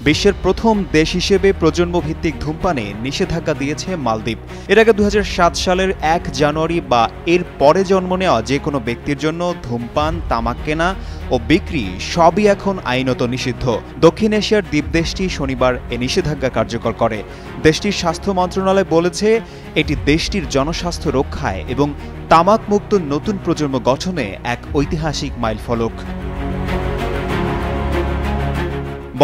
বিশ্বের প্রথম দেশ হিসেবে প্রজন্মভিত্তিক ধূমপানে নিষেধাজ্ঞা দিয়েছে মালদ্বীপ। এর আগে ২০০৭ সালের ১ জানুয়ারি বা এর পরে জন্ম নেওয়া যে কোনো ব্যক্তির জন্য ধূমপান, তামাক কেনা ও বিক্রি সবই এখন আইনত নিষিদ্ধ। দক্ষিণ এশিয়ার দ্বীপদেশটি শনিবার এ নিষেধাজ্ঞা কার্যকর করে। দেশটির স্বাস্থ্য মন্ত্রণালয় বলেছে, এটি দেশটির জনস্বাস্থ্য রক্ষায় এবং তামাকমুক্ত নতুন প্রজন্ম গঠনে এক ঐতিহাসিক মাইলফলক।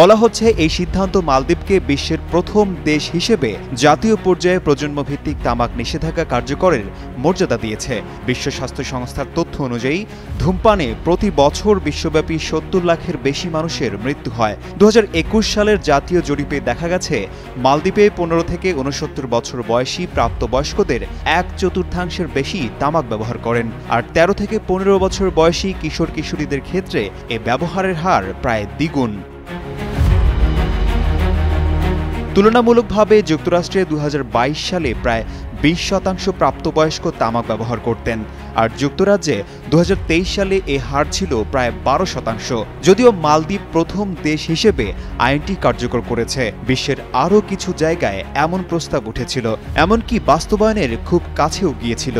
বলা হচ্ছে, এই সিদ্ধান্ত মালদ্বীপকে বিশ্বের প্রথম দেশ হিসেবে জাতীয় পর্যায়ে প্রজন্মভিত্তিক তামাক নিষেধাজ্ঞা কার্যকরের মর্যাদা দিয়েছে। বিশ্ব স্বাস্থ্য সংস্থার তথ্য অনুযায়ী ধূমপানে প্রতি বছর বিশ্বব্যাপী ৭০ লাখের বেশি মানুষের মৃত্যু হয়। ২০২১ সালের জাতীয় জরিপে দেখা গেছে, মালদ্বীপে ১৫ থেকে ৬৯ বছর বয়সী প্রাপ্তবয়স্কদের ১/৪ বেশি তামাক ব্যবহার করেন, আর ১৩ থেকে ১৫ বছর বয়সী কিশোর কিশোরীদের ক্ষেত্রে এ ব্যবহারের হার প্রায় দ্বিগুণ। তুলনামূলকভাবে যুক্তরাষ্ট্রে ২০২২ সালে প্রায় ২০% প্রাপ্তবয়স্ক তামাক ব্যবহার করতেন, আর যুক্তরাজ্যে ২০২৩ সালে এ হার ছিল প্রায় ১২%। যদিও মালদ্বীপ প্রথম দেশ হিসেবে আইনটি কার্যকর করেছে, বিশ্বের আরও কিছু জায়গায় এমন প্রস্তাব উঠেছিল, এমনকি বাস্তবায়নের খুব কাছেও গিয়েছিল।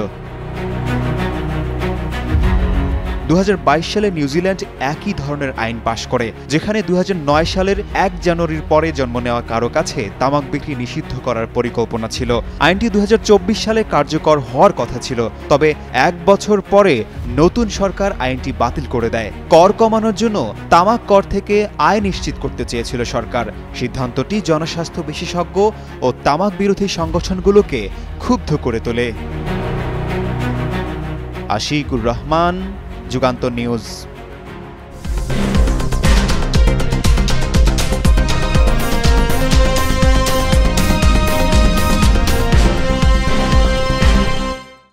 ২০২২ সালে নিউজিল্যান্ড একই ধরনের আইন পাশ করে, যেখানে ২০০৯ সালের ১ জানুয়ারির পরে জন্ম নেওয়া কারো কাছে তামাক বিক্রি নিষিদ্ধ করার পরিকল্পনা ছিল। আইনটি ২০২৪ সালে কার্যকর হওয়ার কথা ছিল, তবে ১ বছর পরে নতুন সরকার আইনটি বাতিল করে দেয়। কর কমানোর জন্য তামাক কর থেকে আয় নিশ্চিত করতে চেয়েছিল সরকার। সিদ্ধান্তটি জনস্বাস্থ্য বিশেষজ্ঞ ও তামাক বিরোধী সংগঠনগুলোকে ক্ষুব্ধ করে তোলে। আশিকুর রহমান, যুগান্তর নিউজ।